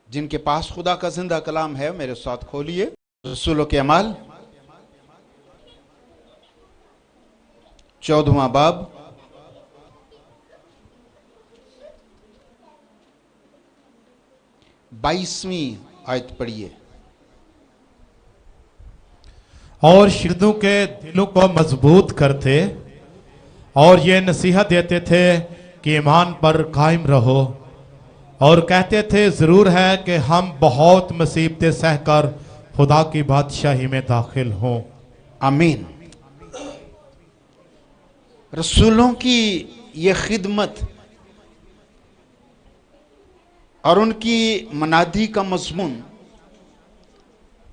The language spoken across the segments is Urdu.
جن کے پاس خدا کا زندہ کلام ہے میرے ساتھ کھولیے رسولوں کے اعمال 14واں باب بائیسویں آیت پڑھیے۔ اور شردوں کے دلوں کو مضبوط کرتے اور یہ نصیحت دیتے تھے کہ ایمان پر قائم رہو، اور کہتے تھے ضرور ہے کہ ہم بہت مصیبتیں سہ کر خدا کی بادشاہی میں داخل ہوں۔ آمین۔ رسولوں کی یہ خدمت اور ان کی منادی کا مضمون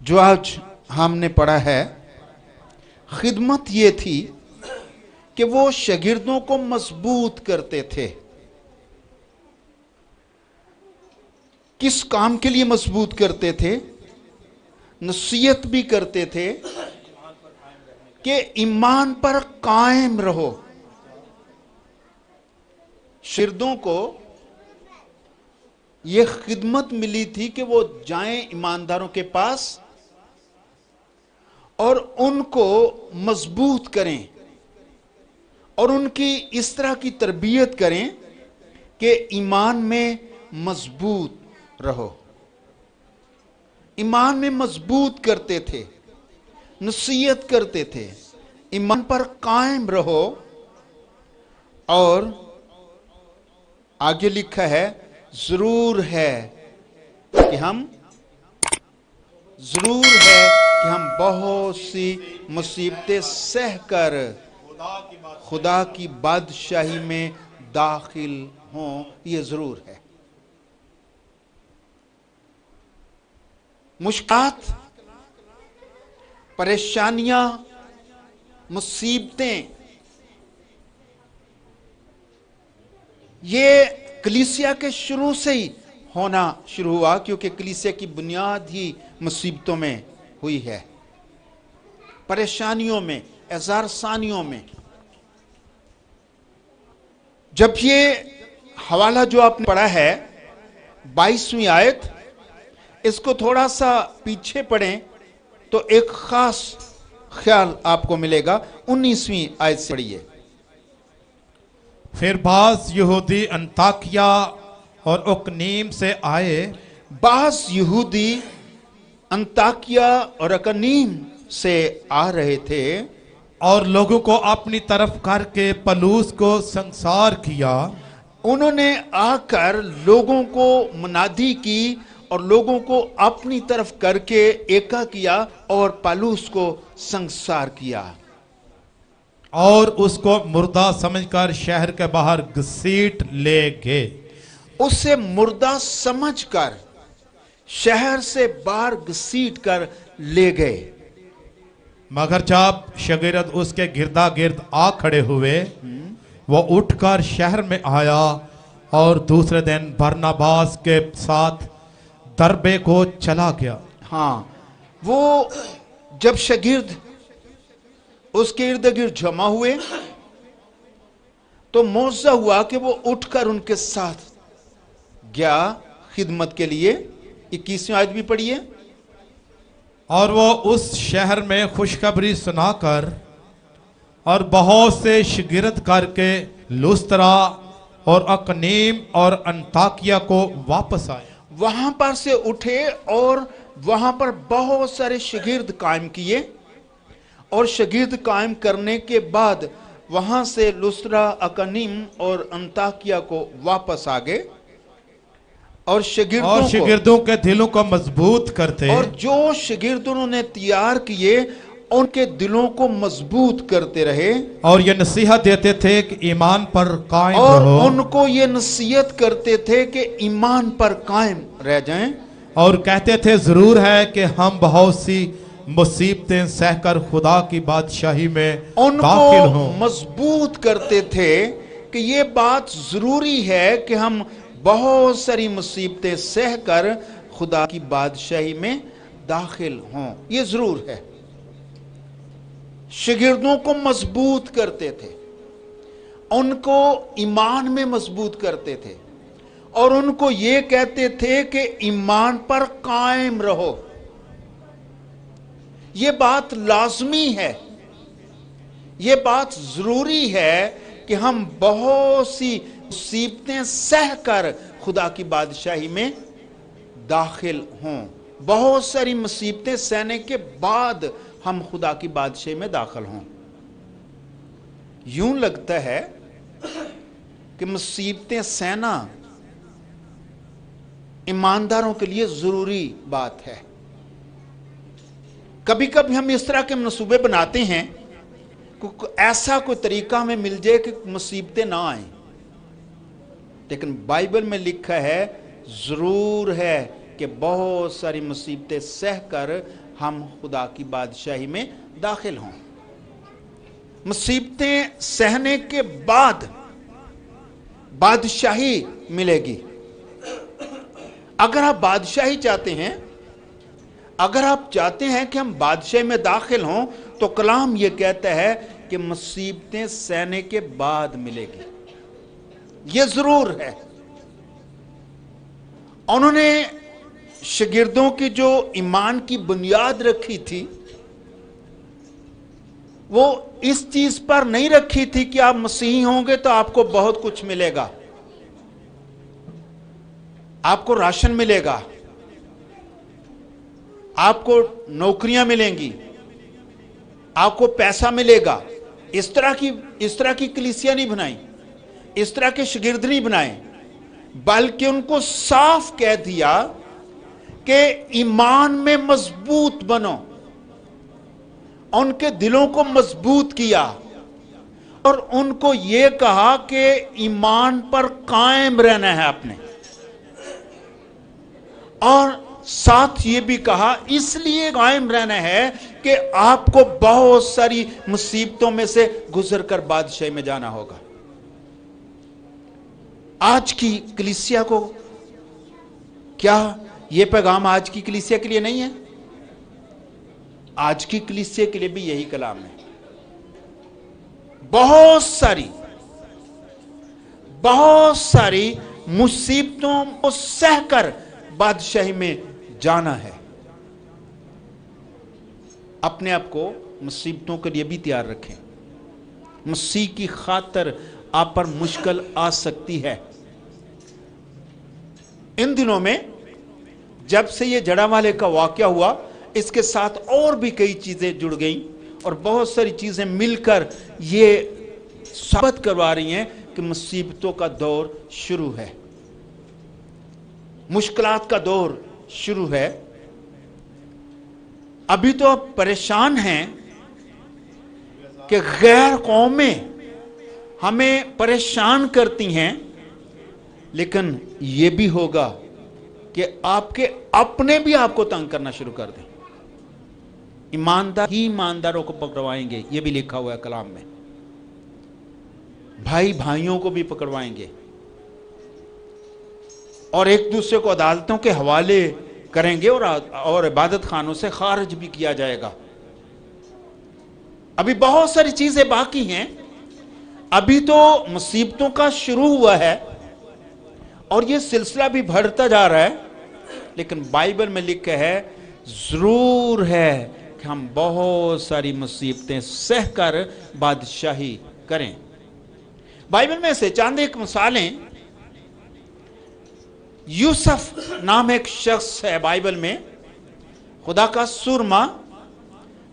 جو آج ہم نے پڑھا ہے، خدمت یہ تھی کہ وہ شاگردوں کو مضبوط کرتے تھے۔ کس کام کے لیے مضبوط کرتے تھے؟ نصیحت بھی کرتے تھے کہ ایمان پر قائم رہو۔ شاگردوں کو یہ خدمت ملی تھی کہ وہ جائیں ایمانداروں کے پاس اور ان کو مضبوط کریں اور ان کی اس طرح کی تربیت کریں کہ ایمان میں مضبوط رہو۔ ایمان میں مضبوط کرتے تھے، نصیحت کرتے تھے، ایمان پر قائم رہو۔ اور آگے لکھا ہے ضرور ہے کہ ہم بہت سی مصیبتیں سہ کر خدا کی بادشاہی میں داخل ہوں۔ یہ ضرور ہے۔ مشکلات، پریشانیاں، مصیبتیں، یہ کلیسیا کے شروع سے ہی ہونا شروع ہوا، کیونکہ کلیسیا کی بنیاد ہی مصیبتوں میں ہوئی ہے، پریشانیوں میں، اعذار ثانیوں میں۔ جب یہ حوالہ جو آپ نے پڑھا ہے 22ویں آیت، اس کو تھوڑا سا پیچھے پڑھیں تو ایک خاص خیال آپ کو ملے گا۔ 19ویں آیت سے پڑھیے۔ پھر بعض یہودی انطاکیہ اور اقنیم سے آئے، بعض یہودی انطاکیہ اور اقنیم سے آ رہے تھے اور لوگوں کو اپنی طرف کر کے پلوس کو سنسار کیا۔ انہوں نے آ کر لوگوں کو منادی کی اور لوگوں کو اپنی طرف کر کے ایکا کیا اور پالوس کو سنسار کیا، اور اس کو مردہ سمجھ کر شہر کے باہر گھسیٹ لے گئے۔ اسے مردہ سمجھ کر شہر سے باہر گھسیٹ کر لے گئے۔ مگر جب شاگرد اس کے گردا گرد آ کھڑے ہوئے، وہ اٹھ کر شہر میں آیا اور دوسرے دن برناباس کے ساتھ دربے کو چلا گیا۔ ہاں، وہ جب شاگرد اس کے ارد گرد جمع ہوئے تو موعظہ ہوا کہ وہ اٹھ کر ان کے ساتھ گیا خدمت کے لیے۔ 21ویں آیت بھی پڑھیے۔ اور وہ اس شہر میں خوشخبری سنا کر اور بہت سے شاگرد کر کے لسترا اور اقنیم اور انطاکیہ کو واپس آئے۔ وہاں پر سے اٹھے اور وہاں پر بہت سارے شاگرد قائم کیے، اور شاگرد قائم کرنے کے بعد وہاں سے لسترا، اقنیم اور انطاکیہ کو واپس آگئے اور شاگردوں کے دلوں کو مضبوط کرتے، اور جو شاگرد انہوں نے تیار کیے ان کے دلوں کو مضبوط کرتے رہے، اور یہ نصیحت دیتے تھے کہ ایمان پر قائم اور رہو، ان کو یہ نصیحت کرتے تھے کہ ایمان پر قائم رہ جائیں، اور کہتے تھے ضرور ہے کہ ہم بہت سی مصیبتیں سہ کر خدا کی بادشاہی میں ان داخل کو ہوں۔ مضبوط کرتے تھے کہ یہ بات ضروری ہے کہ ہم بہت ساری مصیبتیں سہ کر خدا کی بادشاہی میں داخل ہوں، یہ ضرور ہے۔ شاگردوں کو مضبوط کرتے تھے، ان کو ایمان میں مضبوط کرتے تھے، اور ان کو یہ کہتے تھے کہ ایمان پر قائم رہو. یہ بات لازمی ہے, یہ بات ضروری ہے کہ ہم بہت سی مصیبتیں سہ کر خدا کی بادشاہی میں داخل ہوں. بہت ساری مصیبتیں سہنے کے بعد ہم خدا کی بادشاہی میں داخل ہوں. یوں لگتا ہے کہ مصیبتیں سہنا ایمانداروں کے لیے ضروری بات ہے. کبھی کبھی ہم اس طرح کے منصوبے بناتے ہیں کہ ایسا کوئی طریقہ ہمیں مل جائے کہ مصیبتیں نہ آئیں, لیکن بائبل میں لکھا ہے ضرور ہے کہ بہت ساری مصیبتیں سہ کر ہم خدا کی بادشاہی میں داخل ہوں. مصیبتیں سہنے کے بعد بادشاہی ملے گی. اگر آپ بادشاہی چاہتے ہیں, اگر آپ چاہتے ہیں کہ ہم بادشاہی میں داخل ہوں, تو کلام یہ کہتا ہے کہ مصیبتیں سہنے کے بعد ملے گی. یہ ضرور ہے. انہوں نے شاگردوں کی جو ایمان کی بنیاد رکھی تھی وہ اس چیز پر نہیں رکھی تھی کہ آپ مسیحی ہوں گے تو آپ کو بہت کچھ ملے گا, آپ کو راشن ملے گا, آپ کو نوکریاں ملیں گی, آپ کو پیسہ ملے گا. اس طرح کی کلیسیاں نہیں بنائیں, اس طرح کے شاگرد نہیں بنائیں, بلکہ ان کو صاف کہہ دیا کہ ایمان میں مضبوط بنو. ان کے دلوں کو مضبوط کیا اور ان کو یہ کہا کہ ایمان پر قائم رہنا ہے آپ نے, اور ساتھ یہ بھی کہا اس لیے قائم رہنا ہے کہ آپ کو بہت ساری مصیبتوں میں سے گزر کر بادشاہی میں جانا ہوگا. آج کی کلیسیا کو کیا یہ پیغام آج کی کلیسیا کے لیے نہیں ہے؟ آج کی کلیسیا کے لیے بھی یہی کلام ہے. بہت ساری مصیبتوں کو سہ کر بادشاہی میں جانا ہے. اپنے آپ کو مصیبتوں کے لیے بھی تیار رکھیں. مسیح کی خاطر آپ پر مشکل آ سکتی ہے. ان دنوں میں جب سے یہ جڑا والے کا واقعہ ہوا, اس کے ساتھ اور بھی کئی چیزیں جڑ گئیں اور بہت ساری چیزیں مل کر یہ ثابت کروا رہی ہیں کہ مصیبتوں کا دور شروع ہے, مشکلات کا دور شروع ہے. ابھی تو آپ پریشان ہیں کہ غیر قومیں ہمیں پریشان کرتی ہیں, لیکن یہ بھی ہوگا کہ آپ کے اپنے بھی آپ کو تنگ کرنا شروع کر دیں. ایماندار ہی ایمانداروں کو پکڑوائیں گے, یہ بھی لکھا ہوا ہے کلام میں. بھائی بھائیوں کو بھی پکڑوائیں گے اور ایک دوسرے کو عدالتوں کے حوالے کریں گے اور عبادت خانوں سے خارج بھی کیا جائے گا. ابھی بہت ساری چیزیں باقی ہیں. ابھی تو مصیبتوں کا شروع ہوا ہے اور یہ سلسلہ بھی بڑھتا جا رہا ہے, لیکن بائبل میں لکھا ہے ضرور ہے کہ ہم بہت ساری مصیبتیں سہ کر بادشاہی کریں. بائبل میں سے چاند ایک مثالیں. یوسف نام ایک شخص ہے بائبل میں, خدا کا سرما,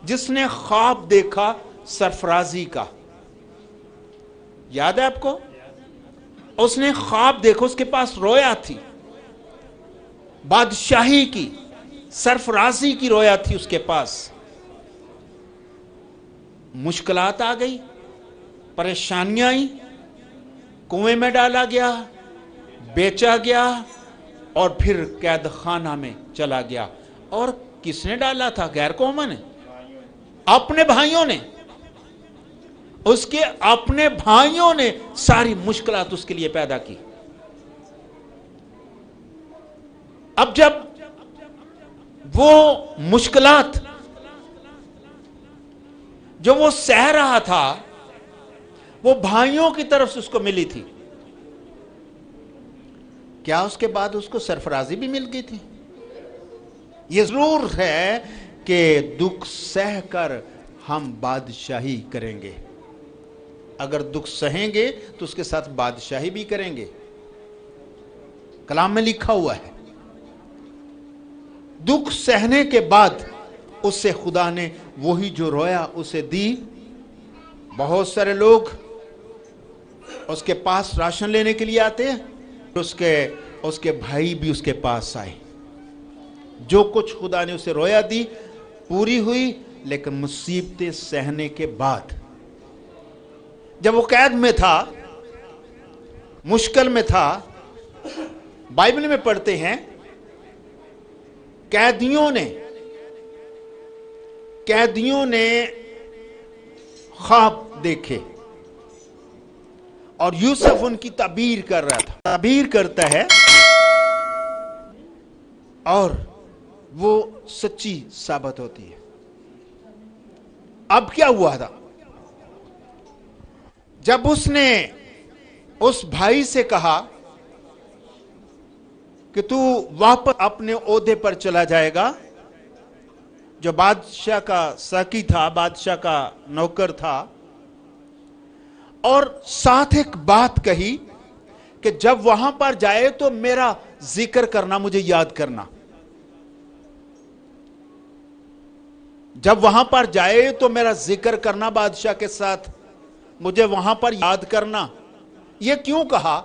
جس نے خواب دیکھا سرفرازی کا. یاد ہے آپ کو؟ اس نے خواب دیکھا, اس کے پاس رویا تھی, بادشاہی کی, سرفرازی کی رویا تھی اس کے پاس. مشکلات آ گئی, پریشانیاں آئیں, کنویں میں ڈالا گیا, بیچا گیا اور پھر قید خانہ میں چلا گیا. اور کس نے ڈالا تھا؟ غیر قوموں نے, اپنے بھائیوں نے. اس کے اپنے بھائیوں نے ساری مشکلات اس کے لیے پیدا کی. اب جب وہ مشکلات جو وہ سہ رہا تھا وہ بھائیوں کی طرف سے اس کو ملی تھی, کیا اس کے بعد اس کو سرفرازی بھی مل گئی تھی؟ یہ ضرور ہے کہ دکھ سہ کر ہم بادشاہی کریں گے. اگر دکھ سہیں گے تو اس کے ساتھ بادشاہی بھی کریں گے. کلام میں لکھا ہوا ہے. دکھ سہنے کے بعد اس سے خدا نے وہی جو رویا اسے دی. بہت سارے لوگ اس کے پاس راشن لینے کے لیے آتے ہیں. اس کے بھائی بھی اس کے پاس آئے. جو کچھ خدا نے اسے رویا دی پوری ہوئی، لیکن مصیبتیں سہنے کے بعد، جب وہ قید میں تھا، مشکل میں تھا، بائبل میں پڑھتے ہیں قیدیوں نے خواب دیکھے اور یوسف ان کی تعبیر کر رہا تھا. تعبیر کرتا ہے اور وہ سچی ثابت ہوتی ہے. اب کیا ہوا تھا؟ جب اس نے اس بھائی سے کہا کہ تو واپس اپنے عہدے پر چلا جائے گا، جو بادشاہ کا ساقی تھا، بادشاہ کا نوکر تھا، اور ساتھ ایک بات کہی کہ جب وہاں پر جائے تو میرا ذکر کرنا، مجھے یاد کرنا. جب وہاں پر جائے تو میرا ذکر کرنا بادشاہ کے ساتھ، مجھے وہاں پر یاد کرنا. یہ کیوں کہا؟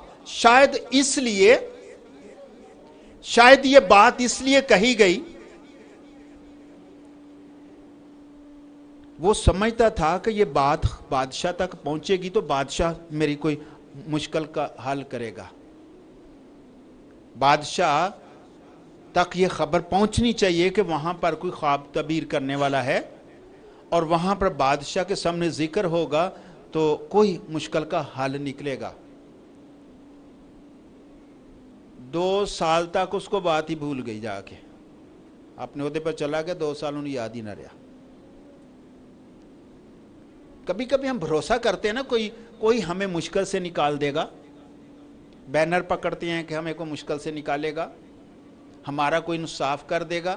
شاید یہ بات اس لیے کہی گئی، وہ سمجھتا تھا کہ یہ بات بادشاہ تک پہنچے گی تو بادشاہ میری کوئی مشکل کا حل کرے گا. بادشاہ تک یہ خبر پہنچنی چاہیے کہ وہاں پر کوئی خواب تعبیر کرنے والا ہے، اور وہاں پر بادشاہ کے سامنے ذکر ہوگا تو کوئی مشکل کا حل نکلے گا. 2 سال تک اس کو بات ہی بھول گئی. جا کے اپنے عہدے پر چلا گیا، 2 سال انہیں یاد ہی نہ رہا. کبھی کبھی ہم بھروسہ کرتے ہیں نا کوئی ہمیں مشکل سے نکال دے گا. بینر پکڑتے ہیں کہ ہمیں کوئی مشکل سے نکالے گا، ہمارا کوئی انصاف کر دے گا،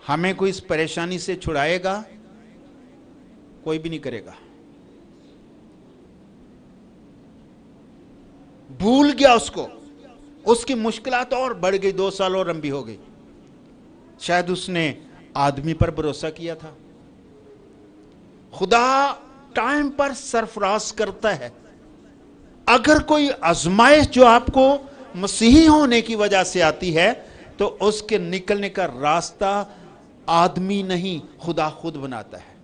ہمیں کوئی اس پریشانی سے چھڑائے گا. کوئی بھی نہیں کرے گا. بھول گیا اس کو. اس کی مشکلات اور بڑھ گئی، 2 سال اور لمبی ہو گئی. شاید اس نے آدمی پر بھروسہ کیا تھا. خدا ٹائم پر سرفراز کرتا ہے. اگر کوئی آزمائش جو آپ کو مسیحی ہونے کی وجہ سے آتی ہے تو اس کے نکلنے کا راستہ آدمی نہیں، خدا خود بناتا ہے.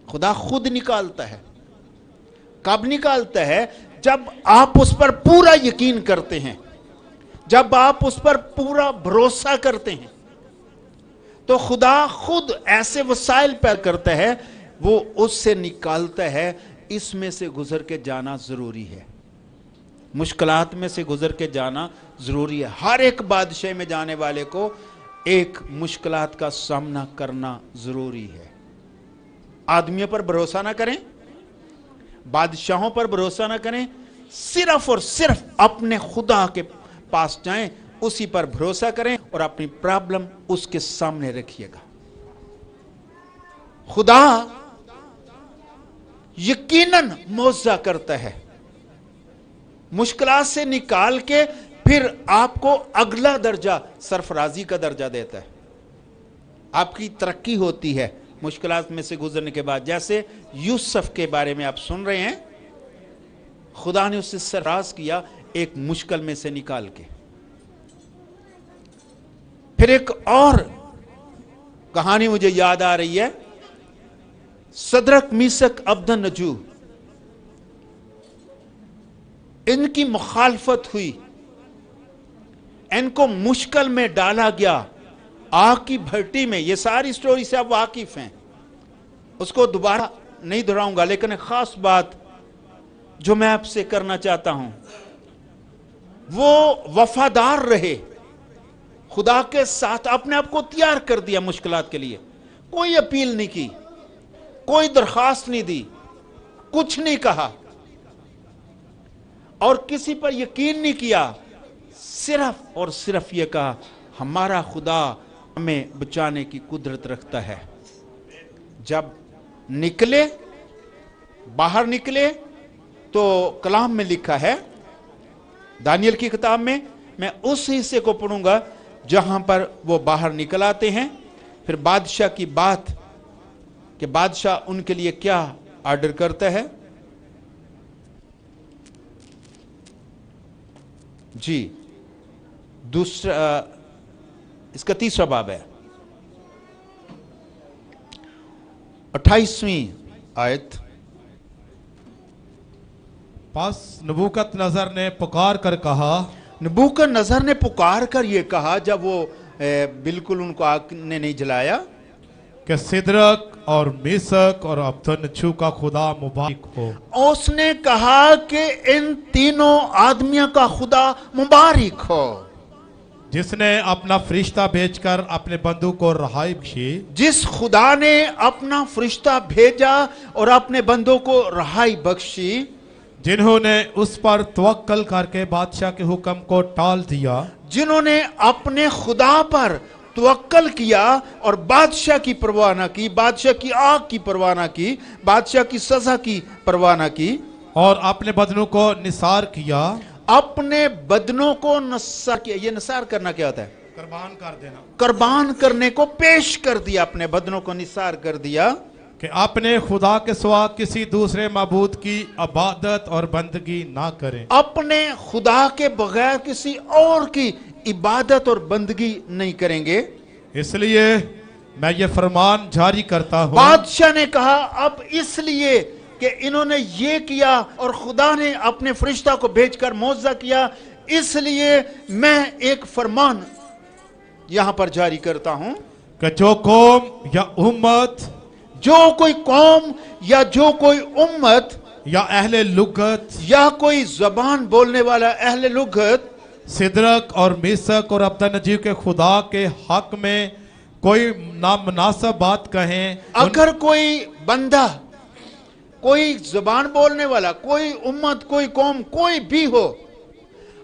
خدا خود نکالتا ہے. کب نکالتا ہے؟ جب آپ اس پر پورا یقین کرتے ہیں، جب آپ اس پر پورا بھروسہ کرتے ہیں تو خدا خود ایسے وسائل پیدا کرتا ہے، وہ اس سے نکالتا ہے. اس میں سے گزر کے جانا ضروری ہے. مشکلات میں سے گزر کے جانا ضروری ہے. ہر ایک بادشاہ میں جانے والے کو ایک مشکلات کا سامنا کرنا ضروری ہے. آدمیوں پر بھروسہ نہ کریں، بادشاہوں پر بھروسہ نہ کریں. صرف اور صرف اپنے خدا کے پاس جائیں، اسی پر بھروسہ کریں اور اپنی پرابلم اس کے سامنے رکھیے گا. خدا یقیناً معجزہ کرتا ہے. مشکلات سے نکال کے پھر آپ کو اگلا درجہ سرفرازی کا درجہ دیتا ہے. آپ کی ترقی ہوتی ہے مشکلات میں سے گزرنے کے بعد. جیسے یوسف کے بارے میں آپ سن رہے ہیں، خدا نے اسے سرفراز کیا ایک مشکل میں سے نکال کے. پھر ایک اور کہانی مجھے یاد آ رہی ہے. صدرک میثق عبدالنجو، ان کی مخالفت ہوئی، ان کو مشکل میں ڈالا گیا، آگ کی بھٹی میں. یہ ساری سٹوری سے آپ واقف ہیں، اس کو دوبارہ نہیں دہراؤں گا. لیکن ایک خاص بات جو میں آپ سے کرنا چاہتا ہوں، وہ وفادار رہے، خدا کے ساتھ اپنے آپ کو تیار کر دیا مشکلات کے لیے. کوئی اپیل نہیں کی، کوئی درخواست نہیں دی، کچھ نہیں کہا. اور کسی پر یقین نہیں کیا, صرف اور صرف یہ کہا ہمارا خدا ہمیں بچانے کی قدرت رکھتا ہے. جب نکلے, باہر نکلے, تو کلام میں لکھا ہے دانیل کی کتاب میں, میں اس حصے کو پڑھوں گا جہاں پر وہ باہر نکل آتے ہیں, پھر بادشاہ کی بات کہ بادشاہ ان کے لیے کیا آرڈر کرتا ہے. جی دوسرا, اس کا تیسرا باب ہے, 28ویں آیت. پس نبوکت نظر نے پکار کر کہا, نبوکت نظر نے پکار کر یہ کہا جب وہ بالکل ان کو آگ نے نہیں جلایا, کہ سدرک اور میسک اور ابدنچو کا خدا مبارک ہو. اس نے کہا کہ ان تینوں آدمیوں کا خدا مبارک ہو, جس نے اپنا فرشتہ بھیج کر اپنے بندوں کو رہائی بخشی, جس خدا نے اپنا فرشتہ بھیجا اور اپنے بندوں کو رہائی بخشی, جنہوں نے اس پر توکل کر کے بادشاہ کے حکم کو ٹال دیا, جنہوں نے اپنے خدا پر توکل کیا اور بادشاہ کی پرواہ نہ کی, بادشاہ کی آگ کی پرواہ نہ کی, بادشاہ کی سزا کی پرواہ نہ کی, اور اپنے بدنوں کو نثار کیا. اپنے بدنوں کو نثار کیا. یہ نثار کرنا کیا ہوتا ہے؟ قربان کر دینا. قربان کرنے کو پیش کر دیا, اپنے بدنوں کو نثار کر دیا, کہ اپنے خدا کے سوا کسی دوسرے معبود کی عبادت اور بندگی نہ کریں. اپنے خدا کے بغیر کسی اور کی عبادت اور بندگی نہیں کریں گے. اس لیے میں یہ فرمان جاری کرتا ہوں. بادشاہ نے کہا اب اس لیے کہ انہوں نے یہ کیا اور خدا نے اپنے فرشتہ کو بھیج کر معجزہ کیا, اس لیے میں ایک فرمان یہاں پر جاری کرتا ہوں کہ جو قوم یا امت جو کوئی قوم یا جو کوئی امت یا اہل لغت یا کوئی زبان بولنے والا اہل لغت سدرک اور میسک اور ابدنجو کے خدا کے حق میں کوئی نامناسب بات کہیں, اگر کوئی بندہ, کوئی زبان بولنے والا, کوئی امت, کوئی قوم, کوئی بھی ہو,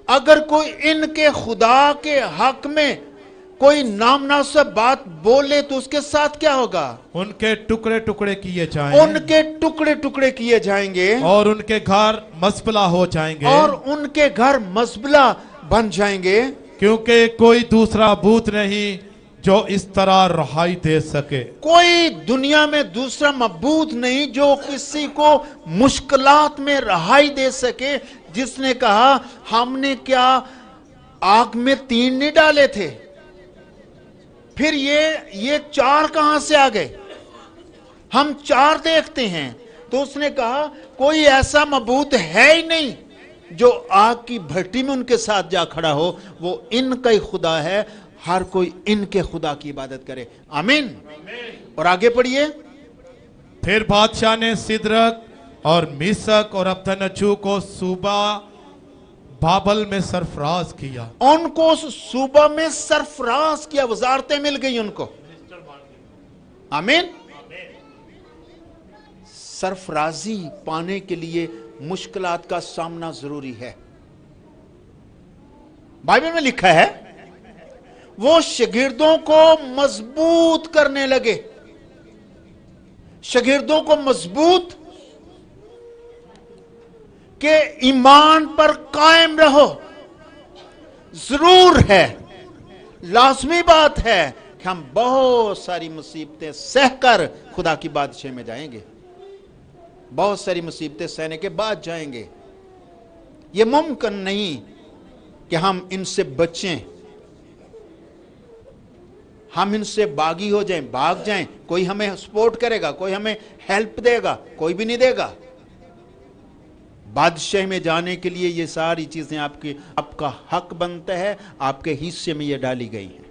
اگر کوئی ان کے خدا کے حق میں کوئی نامناسب بات بولے تو اس کے ساتھ کیا ہوگا؟ ان کے ٹکڑے ٹکڑے کیے جائیں, ان کے ٹکڑے ٹکڑے کیے جائیں گے, اور ان کے گھر مزبلہ ہو جائیں گے, اور ان کے گھر مزبلہ بن جائیں گے, کیونکہ کوئی دوسرا معبود نہیں جو اس طرح رہائی دے سکے. کوئی دنیا میں دوسرا معبود نہیں جو کسی کو مشکلات میں رہائی دے سکے. جس نے کہا ہم نے کیا آگ میں 3 نہیں ڈالے تھے, پھر یہ 4 کہاں سے آ گئے؟ ہم 4 دیکھتے ہیں. تو اس نے کہا کوئی ایسا معبود ہے ہی نہیں جو آگ کی بھٹی میں ان کے ساتھ جا کھڑا ہو, وہ ان کا ہی خدا ہے, ہر کوئی ان کے خدا کی عبادت کرے. آمین. اور آگے پڑھیے. پھر بادشاہ نے سدرک اور میسک اور ابدنجو کو صوبہ بابل میں سرفراز کیا. ان کو صوبہ میں سرفراز کیا, وزارتیں مل گئی ان کو. آمین. سرفرازی پانے کے لیے مشکلات کا سامنا ضروری ہے. بائبل میں لکھا ہے وہ شاگردوں کو مضبوط کرنے لگے. شاگردوں کو مضبوط کہ ایمان پر قائم رہو. ضرور ہے, لازمی بات ہے کہ ہم بہت ساری مصیبتیں سہ کر خدا کی بادشاہ میں جائیں گے, بہت ساری مصیبتیں سہنے کے بعد جائیں گے. یہ ممکن نہیں کہ ہم ان سے بچیں, ہم ان سے باغی ہو جائیں, بھاگ جائیں. کوئی ہمیں سپورٹ کرے گا, کوئی ہمیں ہیلپ دے گا, کوئی بھی نہیں دے گا. بادشاہ میں جانے کے لیے یہ ساری چیزیں آپ کا حق بنتا ہے, آپ کے حصے میں یہ ڈالی گئی ہیں.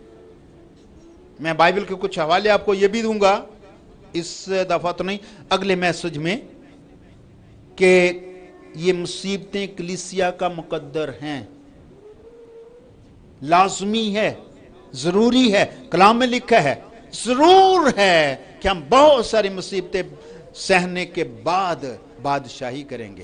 میں بائبل کے کچھ حوالے آپ کو یہ بھی دوں گا, اس دفعہ تو نہیں, اگلے میسج میں, کہ یہ مصیبتیں کلیسیا کا مقدر ہیں, لازمی ہے, ضروری ہے. کلام میں لکھا ہے ضرور ہے کہ ہم بہت ساری مصیبتیں سہنے کے بعد بادشاہی کریں گے.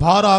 12